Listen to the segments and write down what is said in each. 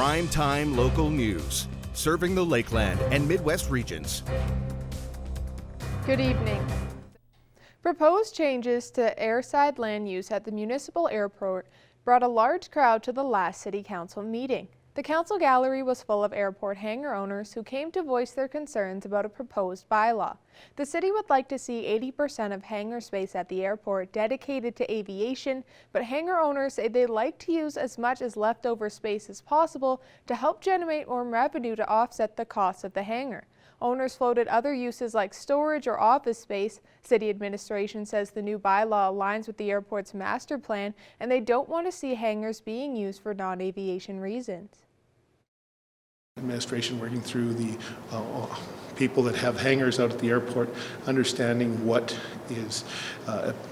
Prime-time local news, serving the Lakeland and Midwest regions. Good evening. Proposed changes to airside land use at the municipal airport brought a large crowd to the last City Council meeting. The council gallery was full of airport hangar owners who came to voice their concerns about a proposed bylaw. The city would like to see 80% of hangar space at the airport dedicated to aviation, but hangar owners say they'd like to use as much as leftover space as possible to help generate more revenue to offset the cost of the hangar. Owners floated other uses like storage or office space. City administration says the new bylaw aligns with the airport's master plan and they don't want to see hangars being used for non-aviation reasons. Administration working through the people that have hangars out at the airport, understanding what is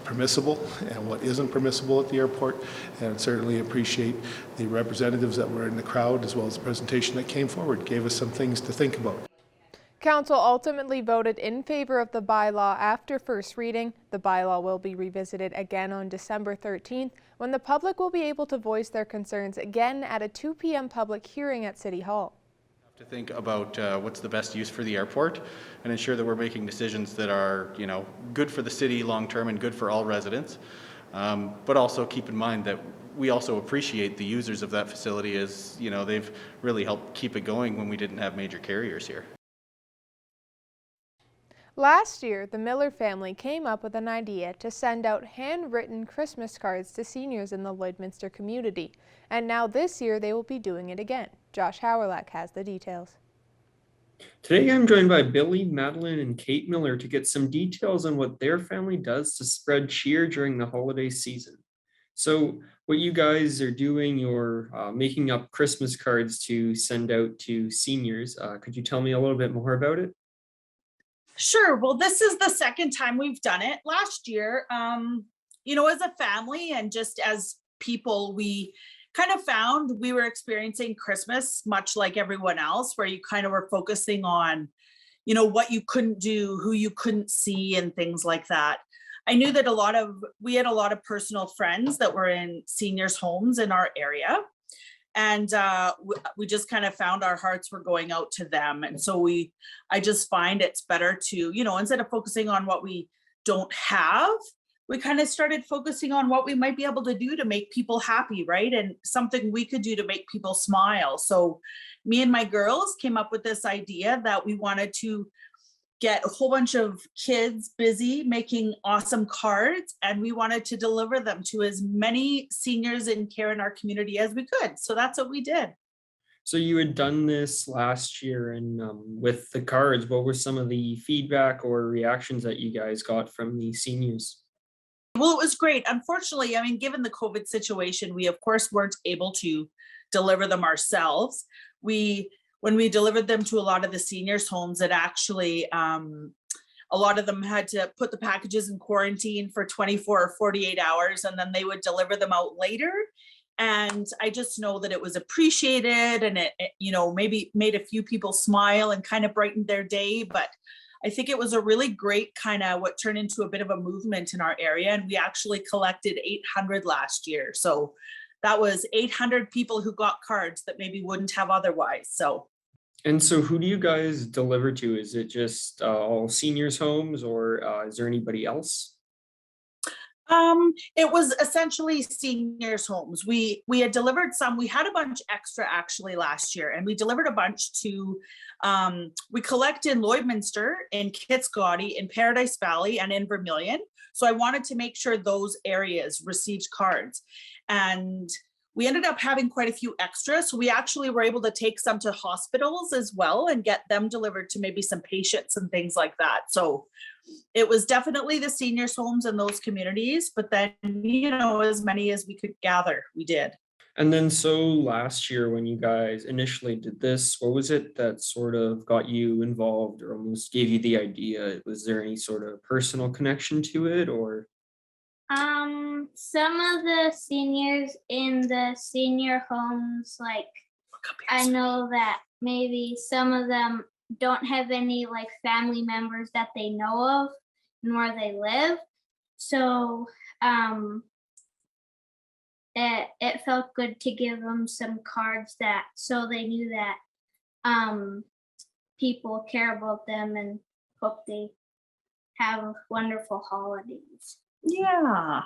permissible and what isn't permissible at the airport, and certainly appreciate the representatives that were in the crowd as well as the presentation that came forward, gave us some things to think about. Council ultimately voted in favor of the bylaw after first reading. The bylaw will be revisited again on December 13th, when the public will be able to voice their concerns again at a 2 p.m. public hearing at City Hall. To think about what's the best use for the airport and ensure that we're making decisions that are, good for the city long term and good for all residents. But also keep in mind that we also appreciate the users of that facility as, they've really helped keep it going when we didn't have major carriers here. Last year, the Miller family came up with an idea to send out handwritten Christmas cards to seniors in the Lloydminster community. And now this year, they will be doing it again. Josh Howerlack has the details. Today, I'm joined by Billy, Madeline, and Kate Miller to get some details on what their family does to spread cheer during the holiday season. So what you guys are doing, you're making up Christmas cards to send out to seniors. Could you tell me a little bit more about it? Sure. Well, this is the second time we've done it. Last year, as a family and just as people, we kind of found we were experiencing Christmas much like everyone else, where you kind of were focusing on, what you couldn't do, who you couldn't see, and things like that. I knew that we had a lot of personal friends that were in seniors' homes in our area. And we just kind of found our hearts were going out to them. And so I just find it's better to, instead of focusing on what we don't have, we kind of started focusing on what we might be able to do to make people happy, right? And something we could do to make people smile. So me and my girls came up with this idea that we wanted to get a whole bunch of kids busy making awesome cards, and we wanted to deliver them to as many seniors in care in our community as we could. So that's what we did. So you had done this last year, and with the cards, what were some of the feedback or reactions that you guys got from the seniors? Well, it was great. Unfortunately, given the COVID situation, we of course weren't able to deliver them ourselves. When we delivered them to a lot of the seniors' homes, it actually, a lot of them had to put the packages in quarantine for 24 or 48 hours, and then they would deliver them out later. And I just know that it was appreciated, and it maybe made a few people smile and kind of brightened their day. But I think it was a really great kind of what turned into a bit of a movement in our area. And we actually collected 800 last year. So that was 800 people who got cards that maybe wouldn't have otherwise. And so who do you guys deliver to? Is it just all seniors' homes, or is there anybody else? It was essentially seniors' homes. We had delivered some. We had a bunch extra actually last year, and we delivered a bunch to, we collect in Lloydminster, in Kitsgaudy, in Paradise Valley, and in Vermilion. So I wanted to make sure those areas received cards. And we ended up having quite a few extras. So we actually were able to take some to hospitals as well and get them delivered to maybe some patients and things like that. So it was definitely the seniors' homes in those communities, but then, as many as we could gather, we did. And then so last year when you guys initially did this, what was it that sort of got you involved or almost gave you the idea? Was there any sort of personal connection to it, or? Some of the seniors in the senior homes, I know that maybe some of them don't have any family members that they know of and where they live. So it felt good to give them some cards that so they knew that people care about them and hope they have wonderful holidays. Yeah.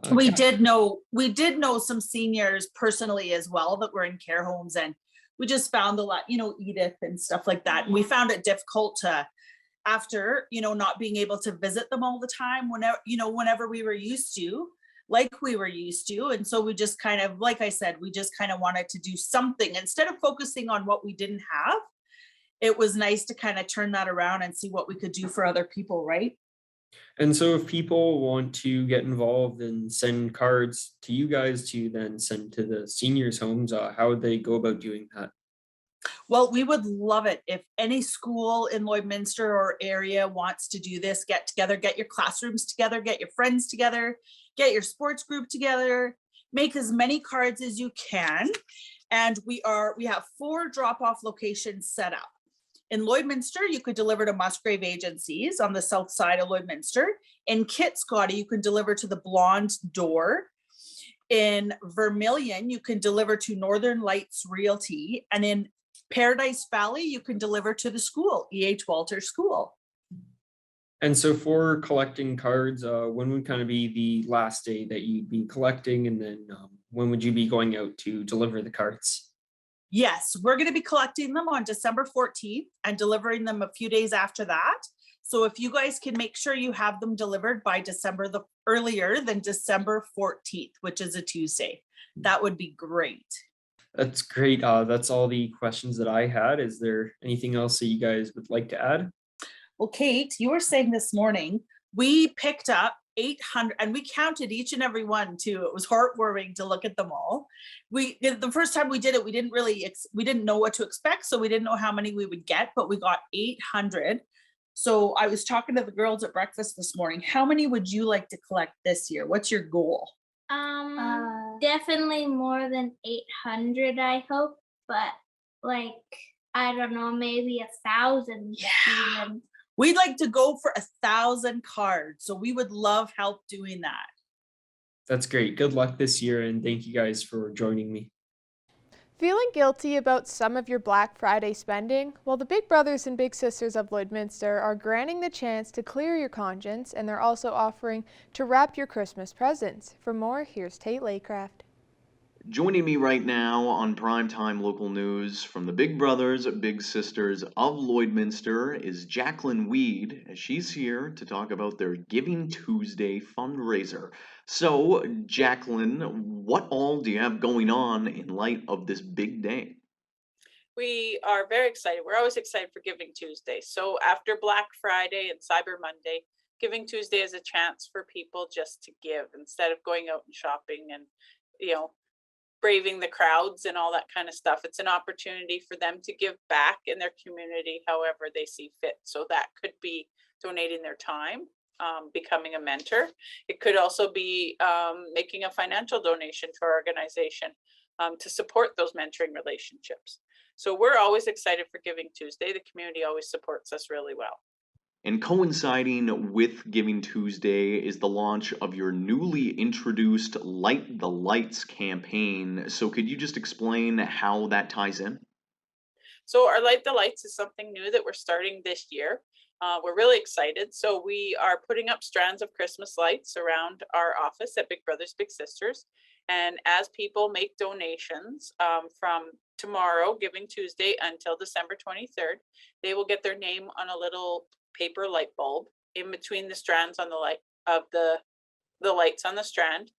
Okay. We did know some seniors personally as well that were in care homes, and we just found a lot, Edith and stuff like that. And we found it difficult to, after, not being able to visit them all the time, whenever we were used to, And so we just kind of, like I said, we just kind of wanted to do something instead of focusing on what we didn't have. It was nice to kind of turn that around and see what we could do for other people, right? And so if people want to get involved and send cards to you guys to then send to the seniors' homes, how would they go about doing that? Well, we would love it if any school in Lloydminster or area wants to do this. Get together, get your classrooms together, get your friends together, get your sports group together, make as many cards as you can. And we have 4 drop-off locations set up. In Lloydminster, you could deliver to Musgrave Agencies on the south side of Lloydminster. In Kitscoty, you can deliver to the Blonde Door. In Vermilion, you can deliver to Northern Lights Realty. And in Paradise Valley, you can deliver to the school, E.H. Walter School. And so for collecting cards, when would kind of be the last day that you'd be collecting? And then when would you be going out to deliver the cards? Yes, we're going to be collecting them on December 14th and delivering them a few days after that. So if you guys can make sure you have them delivered by earlier than December 14th, which is a Tuesday, that would be great. That's great. That's all the questions that I had. Is there anything else that you guys would like to add? Well, Kate, you were saying this morning, we picked up 800, and we counted each and every one too. It was heartwarming to look at them all. The first time we did it, we didn't know what to expect, so we didn't know how many we would get, but we got 800. So I was talking to the girls at breakfast this morning. How many would you like to collect this year? What's your goal? Definitely more than 800, I hope, but I don't know, maybe 1,000. Yeah. We'd like to go for 1,000 cards. So we would love help doing that. That's great. Good luck this year. And thank you guys for joining me. Feeling guilty about some of your Black Friday spending? Well, the Big Brothers and Big Sisters of Lloydminster are granting the chance to clear your conscience, and they're also offering to wrap your Christmas presents. For more, here's Tate Laycraft. Joining me right now on Primetime Local News from the Big Brothers, Big Sisters of Lloydminster is Jacqueline Weed, as she's here to talk about their Giving Tuesday fundraiser. So, Jacqueline, what all do you have going on in light of this big day? We are very excited. We're always excited for Giving Tuesday. So after Black Friday and Cyber Monday, Giving Tuesday is a chance for people just to give instead of going out and shopping and, braving the crowds and all that kind of stuff. It's an opportunity for them to give back in their community however they see fit. So that could be donating their time, becoming a mentor. It could also be making a financial donation to our organization to support those mentoring relationships. So we're always excited for Giving Tuesday. The community always supports us really well. And coinciding with Giving Tuesday is the launch of your newly introduced Light the Lights campaign. So could you just explain how that ties in? So our Light the Lights is something new that we're starting this year. We're really excited. So we are putting up strands of Christmas lights around our office at Big Brothers Big Sisters. And as people make donations from tomorrow, Giving Tuesday, until December 23rd, they will get their name on a little paper light bulb in between the strands on the light of the lights on the strand.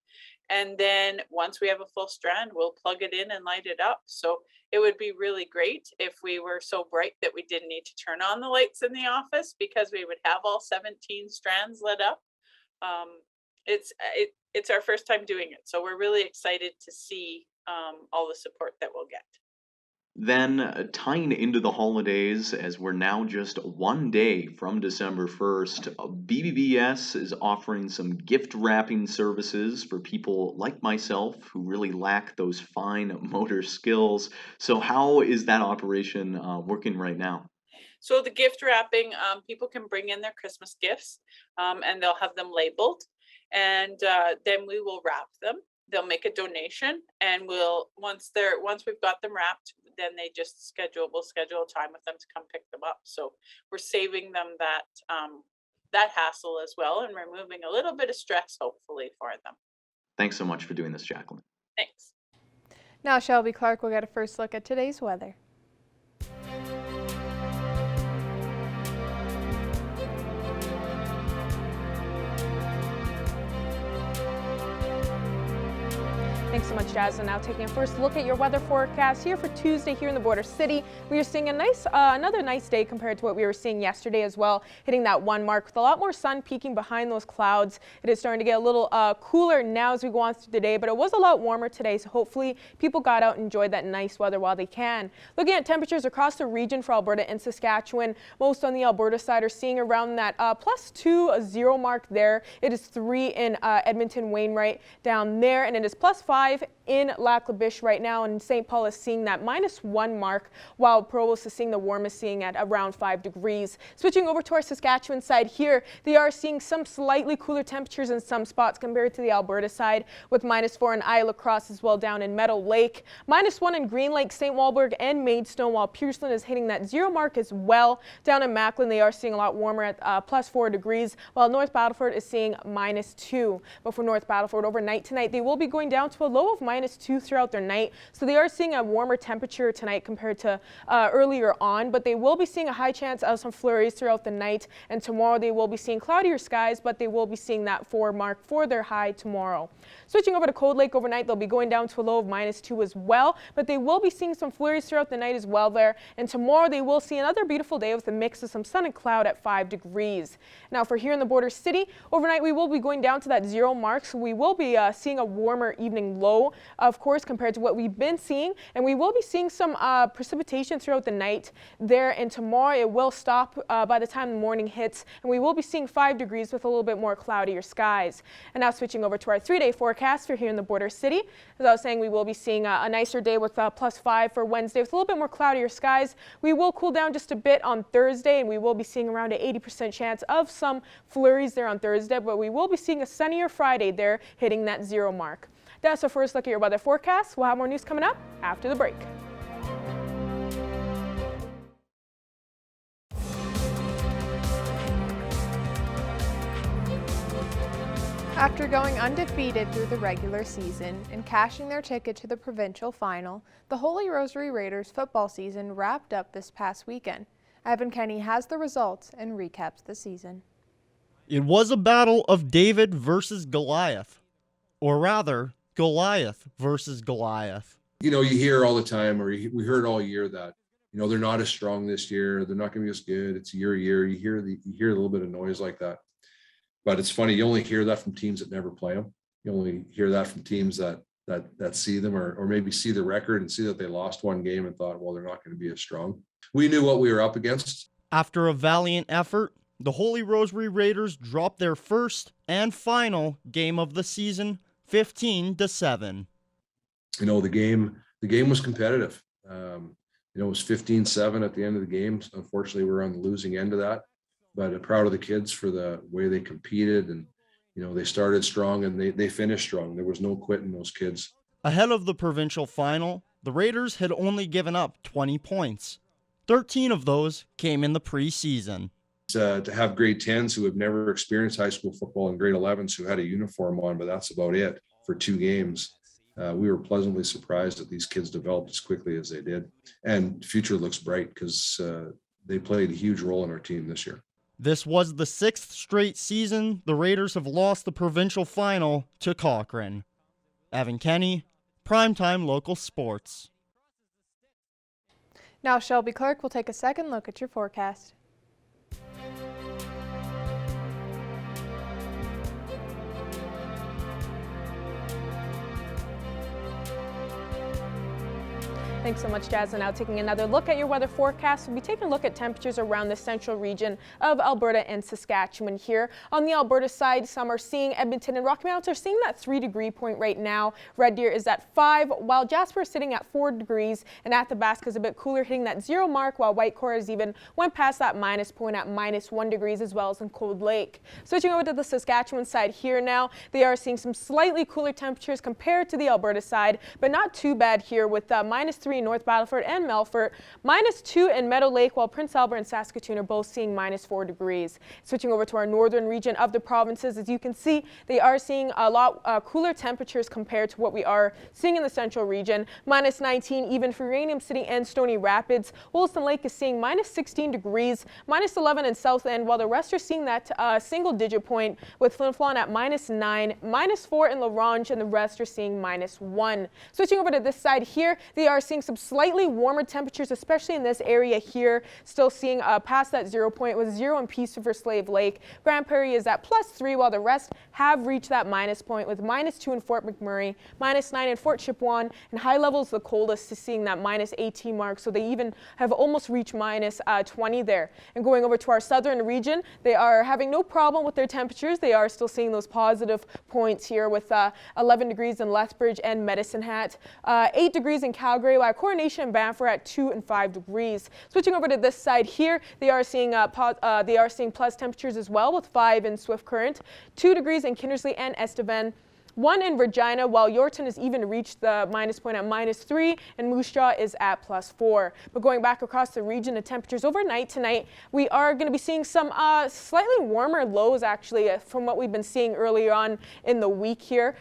And then once we have a full strand, we'll plug it in and light it up. So it would be really great if we were so bright that we didn't need to turn on the lights in the office, because we would have all 17 strands lit up. It's our first time doing it, so we're really excited to see all the support that we'll get. Then, tying into the holidays, as we're now just one day from December 1st, BBBS is offering some gift wrapping services for people like myself who really lack those fine motor skills. So how is that operation working right now? So the gift wrapping, people can bring in their Christmas gifts, and they'll have them labeled, and then we will wrap them. They'll make a donation, and once we've got them wrapped, then we'll schedule a time with them to come pick them up. So we're saving them that hassle as well, and removing a little bit of stress, hopefully, for them. Thanks so much for doing this, Jacqueline. Thanks. Now Shelby Clark will get a first look at today's weather. Thanks so much, Jazz. And now taking a first look at your weather forecast here for Tuesday here in the Border City. We are seeing another nice day compared to what we were seeing yesterday as well, hitting that 1 mark with a lot more sun peeking behind those clouds. It is starting to get a little cooler now as we go on through the day, but it was a lot warmer today, so hopefully people got out and enjoyed that nice weather while they can. Looking at temperatures across the region for Alberta and Saskatchewan, most on the Alberta side are seeing around that +2 mark there. It is 3 in Edmonton, Wainwright down there, and it is +5 in Lac La Biche right now, and St. Paul is seeing that -1 mark, while Provost is seeing the warmest, seeing at around 5 degrees. Switching over to our Saskatchewan side here, they are seeing some slightly cooler temperatures in some spots compared to the Alberta side, with -4 in Isle Cross as well down in Meadow Lake, -1 in Green Lake, St. Walburg, and Maidstone, while Pearson is hitting that 0 mark as well. Down in Macklin, they are seeing a lot warmer at +4 degrees, while North Battleford is seeing -2. But for North Battleford overnight tonight, they will be going down to a low of -2 throughout their night. So they are seeing a warmer temperature tonight compared to earlier on, but they will be seeing a high chance of some flurries throughout the night. And tomorrow they will be seeing cloudier skies, but they will be seeing that 4 mark for their high tomorrow. Switching over to Cold Lake overnight, they'll be going down to a low of -2 as well, but they will be seeing some flurries throughout the night as well there. And tomorrow they will see another beautiful day with a mix of some sun and cloud at 5 degrees. Now for here in the Border City, overnight we will be going down to that 0 mark, so we will be seeing a warmer evening low, of course, compared to what we've been seeing, and we will be seeing some precipitation throughout the night there, and tomorrow it will stop by the time the morning hits, and we will be seeing 5 degrees with a little bit more cloudier skies. And now switching over to our 3-day forecast for here in the Border City. As I was saying, we will be seeing a nicer day with +5 for Wednesday with a little bit more cloudier skies. We will cool down just a bit on Thursday, and we will be seeing around an 80% chance of some flurries there on Thursday, but we will be seeing a sunnier Friday there, hitting that 0 mark. That's our first look at your weather forecast. We'll have more news coming up after the break. After going undefeated through the regular season and cashing their ticket to the provincial final, the Holy Rosary Raiders football season wrapped up this past weekend. Evan Kenny has the results and recaps the season. It was a battle of David versus Goliath, or rather, Goliath versus Goliath. You know, you hear all the time, or we heard all year that, you know, they're not as strong this year. They're not going to be as good. It's year. You hear a little bit of noise like that. But it's funny, you only hear that from teams that never play them. You only hear that from teams that see them or maybe see the record and see that they lost one game and thought, well, they're not going to be as strong. We knew what we were up against. After a valiant effort, the Holy Rosary Raiders dropped their first and final game of the season, 15-7. You know, the game was competitive. It was 15-7 at the end of the game. Unfortunately, we're on the losing end of that. But I'm proud of the kids for the way they competed, and you know, they started strong and they finished strong. There was no quitting those kids. Ahead of the provincial final, the Raiders had only given up 20 points. 13 of those came in the preseason. To have grade 10s who have never experienced high school football and grade 11s who had a uniform on, but that's about it for 2 games. We were pleasantly surprised that these kids developed as quickly as they did. And the future looks bright because they played a huge role in our team this year. This was the 6th straight season the Raiders have lost the provincial final to Cochrane. Evan Kenny, Primetime Local Sports. Now Shelby Clark will take a second look at your forecast. Thanks so much, Jazz. And now taking another look at your weather forecast, we'll be taking a look at temperatures around the central region of Alberta and Saskatchewan here. On the Alberta side, some are seeing Edmonton and Rocky Mountains are seeing that 3-degree point right now. Red Deer is at 5, while Jasper is sitting at 4 degrees, and Athabasca is a bit cooler, hitting that 0 mark, while Whitecourt has even went past that minus point at -1 degrees, as well as in Cold Lake. Switching over to the Saskatchewan side here now, they are seeing some slightly cooler temperatures compared to the Alberta side, but not too bad here with -3 in North Battleford and Melfort, -2 in Meadow Lake, while Prince Albert and Saskatoon are both seeing -4 degrees. Switching over to our northern region of the provinces, as you can see, they are seeing a lot cooler temperatures compared to what we are seeing in the central region. -19 even for Uranium City and Stony Rapids. Wilson Lake is seeing -16 degrees, -11 in South End, while the rest are seeing that single-digit point with Flin Flon at -9, -4 in La Ronge, and the rest are seeing -1. Switching over to this side here, they are seeing some slightly warmer temperatures, especially in this area here. Still seeing past that 0 point with 0 in Peace River Slave Lake. Grand Prairie is at +3, while the rest have reached that minus point with -2 in Fort McMurray, -9 in Fort Chipewyan, and high levels the coldest is seeing that -18 mark, so they even have almost reached -20 there. And going over to our southern region, they are having no problem with their temperatures. They are still seeing those positive points here with 11 degrees in Lethbridge and Medicine Hat, 8 degrees in Calgary, while Coronation and Banff are at 2 and 5 degrees. Switching over to this side here, they are seeing plus temperatures as well with 5 in Swift Current, 2 degrees in Kindersley and Estevan, 1 in Regina, while Yorkton has even reached the minus point at -3, and Moose Jaw is at +4. But going back across the region, the temperatures overnight tonight, we are going to be seeing some slightly warmer lows actually from what we've been seeing earlier on in the week here.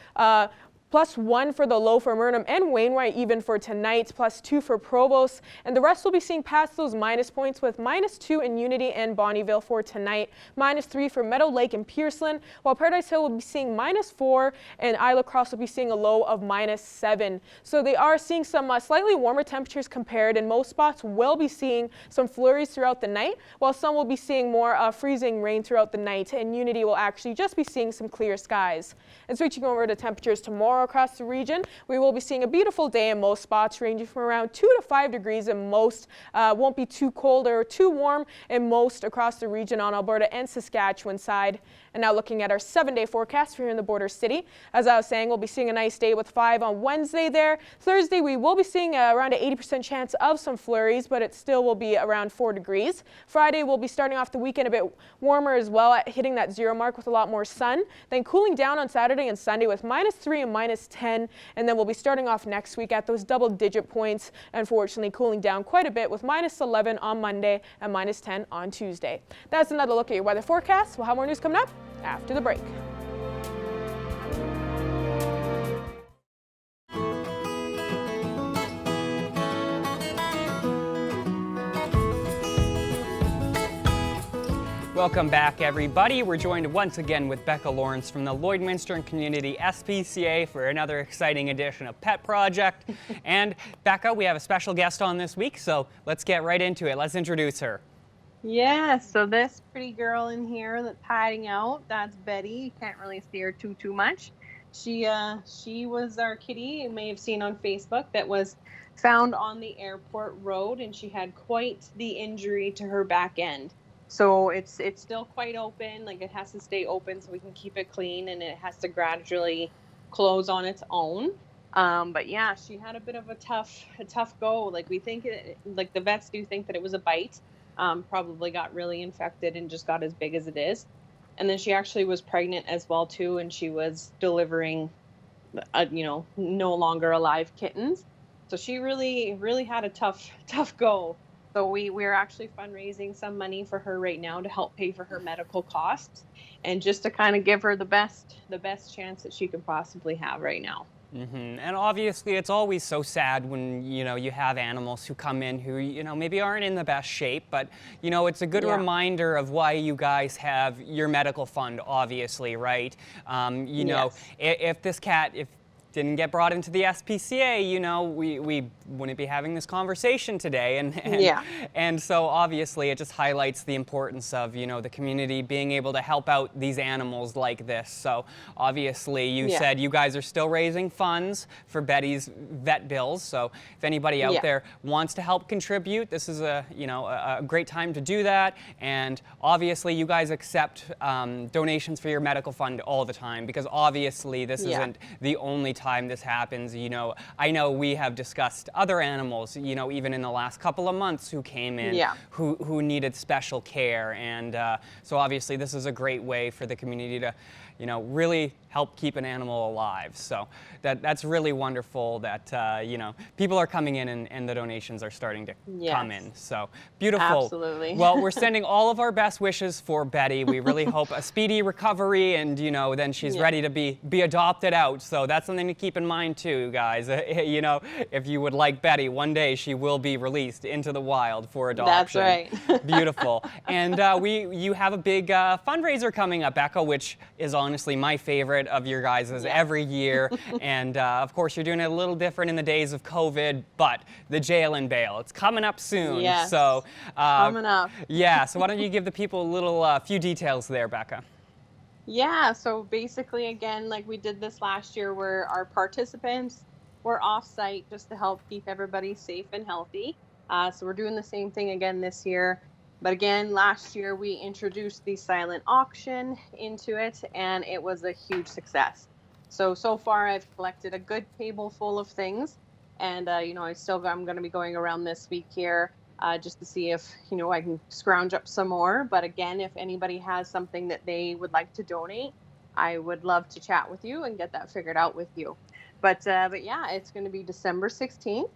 +1 for the low for Murnum and Wainwright even for tonight, +2 for Provost, and the rest will be seeing past those minus points with -2 in Unity and Bonnyville for tonight, -3 for Meadow Lake and Pearceland, while Paradise Hill will be seeing -4 and Isla Cross will be seeing a low of -7. So they are seeing some slightly warmer temperatures compared, and most spots will be seeing some flurries throughout the night, while some will be seeing more freezing rain throughout the night, and Unity will actually just be seeing some clear skies. And switching over to temperatures tomorrow across the region, we will be seeing a beautiful day in most spots, ranging from around 2 to 5 degrees in most. Won't be too cold or too warm in most across the region on Alberta and Saskatchewan side. And now looking at our 7-day forecast for here in the border city. As I was saying, we'll be seeing a nice day with 5 on Wednesday there. Thursday, we will be seeing around an 80% chance of some flurries, but it still will be around 4 degrees. Friday, we'll be starting off the weekend a bit warmer as well, at hitting that 0 mark with a lot more sun. Then cooling down on Saturday and Sunday with -3 and -10. And then we'll be starting off next week at those double-digit points, unfortunately cooling down quite a bit with -11 on Monday and -10 on Tuesday. That's another look at your weather forecast. We'll have more news coming up after the break. Welcome back, everybody. We're joined once again with Becca Lawrence from the Lloydminster and Community SPCA for another exciting edition of Pet Project. And Becca, we have a special guest on this week, so let's get right into it. Let's introduce her. Yeah, so this pretty girl in here that's hiding out, that's Betty. You can't really see her too much. She was our kitty you may have seen on Facebook that was found on the airport road, and she had quite the injury to her back end. So it's still quite open, like it has to stay open so we can keep it clean, and it has to gradually close on its own. But yeah, she had a bit of a tough go. Like we think like the vets do think that it was a bite. Probably got really infected and just got as big as it is. And then she actually was pregnant as well too, and she was delivering, no longer alive kittens. So she really had a tough go. So we're actually fundraising some money for her right now to help pay for her medical costs, and just to kind of give her the best chance that she could possibly have right now. Mm-hmm. And obviously it's always so sad when, you have animals who come in who, maybe aren't in the best shape, but, it's a good reminder of why you guys have your medical fund, obviously, right? Yes. If this cat, if didn't get brought into the SPCA, you know, we wouldn't be having this conversation today. And so obviously it just highlights the importance of, you know, the community being able to help out these animals like this. So obviously you said you guys are still raising funds for Betty's vet bills. So if anybody out there wants to help contribute, this is a great time to do that. And obviously you guys accept donations for your medical fund all the time, because obviously this isn't the only time this happens. You know, I know we have discussed other animals, you know, even in the last couple of months who came in who needed special care. And so obviously this is a great way for the community to, you know, really help keep an animal alive. So that's really wonderful that, you know, people are coming in and the donations are starting to come in. So beautiful. Absolutely. Well, we're sending all of our best wishes for Betty. We really hope a speedy recovery, and, you know, then she's ready to be adopted out. So that's something to keep in mind too, guys. You know, if you would like Betty, one day she will be released into the wild for adoption. That's right. Beautiful. And you have a big fundraiser coming up, Becca, which is honestly my favorite of your guys' every year. And of course, you're doing it a little different in the days of COVID, but the jail and bail, it's coming up soon. Yes. So Coming up. Yeah, so why don't you give the people a little few details there, Becca? Yeah, so basically, again, like we did this last year, where our participants were off-site just to help keep everybody safe and healthy. So we're doing the same thing again this year. But again, last year we introduced the silent auction into it, and it was a huge success. So far I've collected a good table full of things, and you know, I'm going to be going around this week here just to see if, you know, I can scrounge up some more. But again, if anybody has something that they would like to donate, I would love to chat with you and get that figured out with you. But yeah, it's going to be December 16th.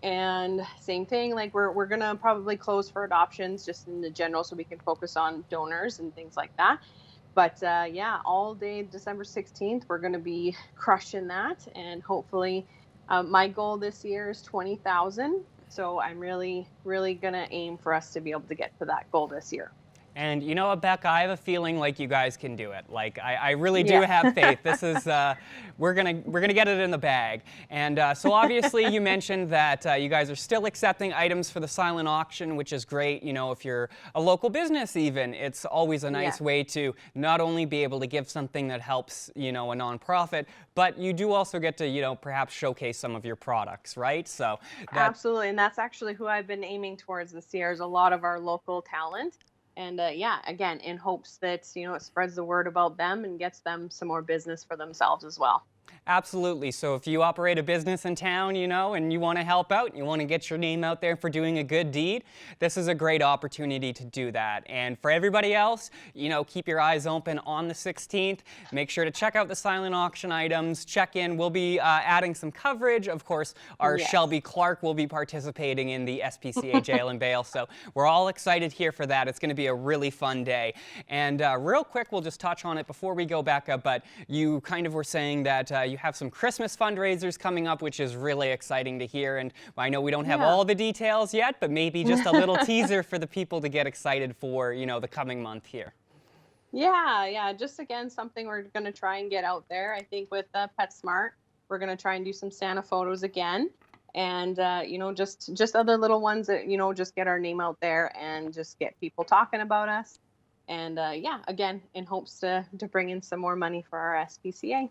And same thing, like we're going to probably close for adoptions just in the general, so we can focus on donors and things like that. But yeah, all day December 16th, we're going to be crushing that. And hopefully my goal this year is 20,000. So I'm really, really going to aim for us to be able to get to that goal this year. And you know what, Becca, I have a feeling like you guys can do it. Like I really do have faith. This is we're gonna get it in the bag. And so obviously you mentioned that you guys are still accepting items for the silent auction, which is great. You know, if you're a local business, even, it's always a nice way to not only be able to give something that helps, you know, a nonprofit, but you do also get to, you know, perhaps showcase some of your products, right? So absolutely, and that's actually who I've been aiming towards this year, is a lot of our local talent. And yeah, again, in hopes that, you know, it spreads the word about them and gets them some more business for themselves as well. Absolutely. So if you operate a business in town, you know, and you want to help out, you want to get your name out there for doing a good deed, this is a great opportunity to do that. And for everybody else, you know, keep your eyes open on the 16th. Make sure to check out the silent auction items. Check in. We'll be adding some coverage. Of course, our Shelby Clark will be participating in the SPCA Jail and Bail. So we're all excited here for that. It's going to be a really fun day. And real quick, we'll just touch on it before we go back up. But you kind of were saying that you have some Christmas fundraisers coming up, which is really exciting to hear. And I know we don't have all the details yet, but maybe just a little teaser for the people to get excited for, you know, the coming month here. Yeah. Just again, something we're going to try and get out there. I think with PetSmart, we're going to try and do some Santa photos again. And, you know, just other little ones that, you know, just get our name out there and just get people talking about us. And yeah, again, in hopes to bring in some more money for our SPCA.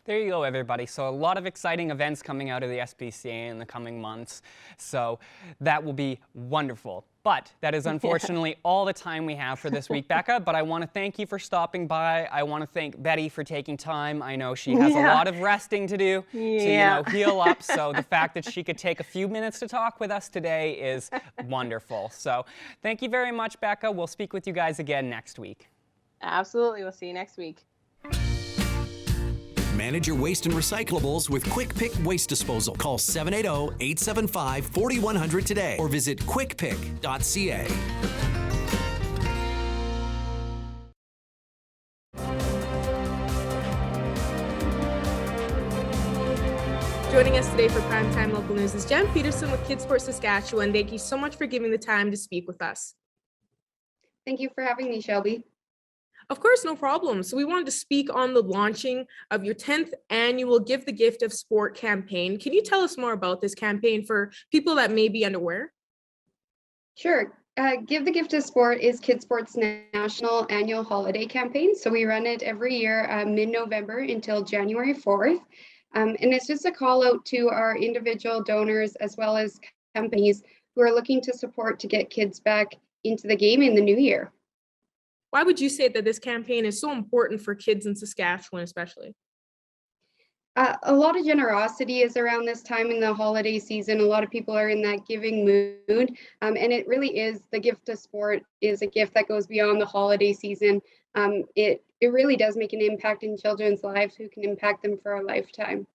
There you go, everybody. So a lot of exciting events coming out of the SPCA in the coming months. So that will be wonderful. But that is unfortunately all the time we have for this week, Becca. But I want to thank you for stopping by. I want to thank Betty for taking time. I know she has a lot of resting to do to, you know, heal up. So the fact that she could take a few minutes to talk with us today is wonderful. So thank you very much, Becca. We'll speak with you guys again next week. Absolutely. We'll see you next week. Manage your waste and recyclables with Quick Pick Waste Disposal. Call 780-875-4100 today or visit quickpick.ca. Joining us today for Primetime Local News is Jen Peterson with Kids Sport Saskatchewan. Thank you so much for giving the time to speak with us. Thank you for having me, Shelby. Of course, no problem. So we wanted to speak on the launching of your 10th annual Give the Gift of Sport campaign. Can you tell us more about this campaign for people that may be unaware? Sure. Give the Gift of Sport is Kids Sport's national annual holiday campaign. So we run it every year, mid-November until January 4th. And it's just a call out to our individual donors as well as companies who are looking to support to get kids back into the game in the new year. Why would you say that this campaign is so important for kids in Saskatchewan, especially? A lot of generosity is around this time in the holiday season. A lot of people are in that giving mood. And it really is, the gift of sport is a gift that goes beyond the holiday season. It really does make an impact in children's lives who can impact them for a lifetime.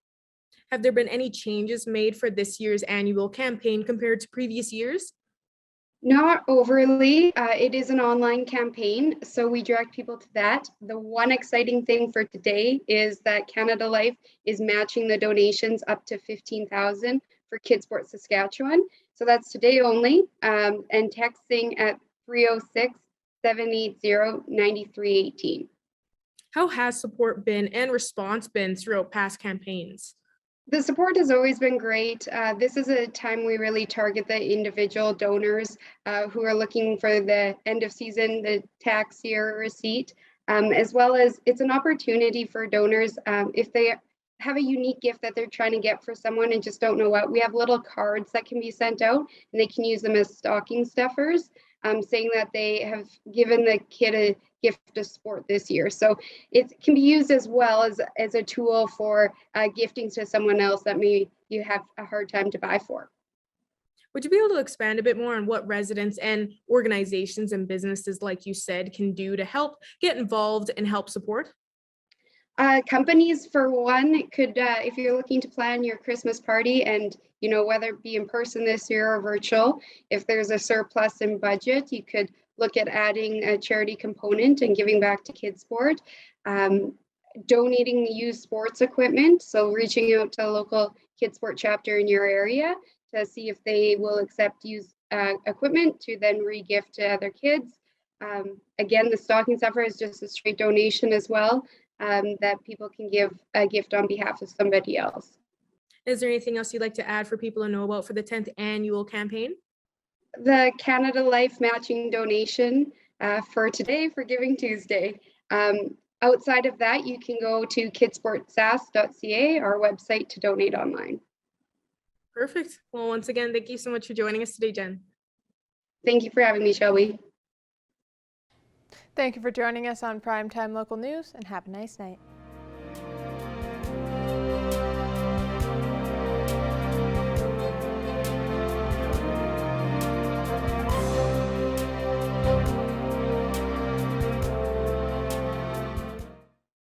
Have there been any changes made for this year's annual campaign compared to previous years? Not overly. It is an online campaign, so we direct people to that. The one exciting thing for today is that Canada Life is matching the donations up to $15,000 for Kids Sport Saskatchewan. So that's today only, and texting at 306-780-9318. How has support been and response been throughout past campaigns? The support has always been great. This is a time we really target the individual donors who are looking for the end of season, the tax year receipt, as well as it's an opportunity for donors if they have a unique gift that they're trying to get for someone and just don't know what. We have little cards that can be sent out and they can use them as stocking stuffers, saying that they have given the kid a gift of sport this year. So it can be used as well as a tool for gifting to someone else that maybe you have a hard time to buy for. Would you be able to expand a bit more on what residents and organizations and businesses, like you said, can do to help get involved and help support? Companies, for one, could, if you're looking to plan your Christmas party and, whether it be in person this year or virtual, if there's a surplus in budget, you could look at adding a charity component and giving back to Kids Sport, donating used sports equipment. So reaching out to a local Kids Sport chapter in your area to see if they will accept used equipment to then re-gift to other kids. Again, the stocking stuffer is just a straight donation as well. That people can give a gift on behalf of somebody else. Is there anything else you'd like to add for people to know about for the 10th annual campaign? The Canada Life matching donation for today, for Giving Tuesday. Outside of that, you can go to kidsportsas.ca, our website, to donate online. Perfect. Well, once again, thank you so much for joining us today, Jen. Thank you for having me, Shelby. Thank you for joining us on Primetime Local News, and have a nice night.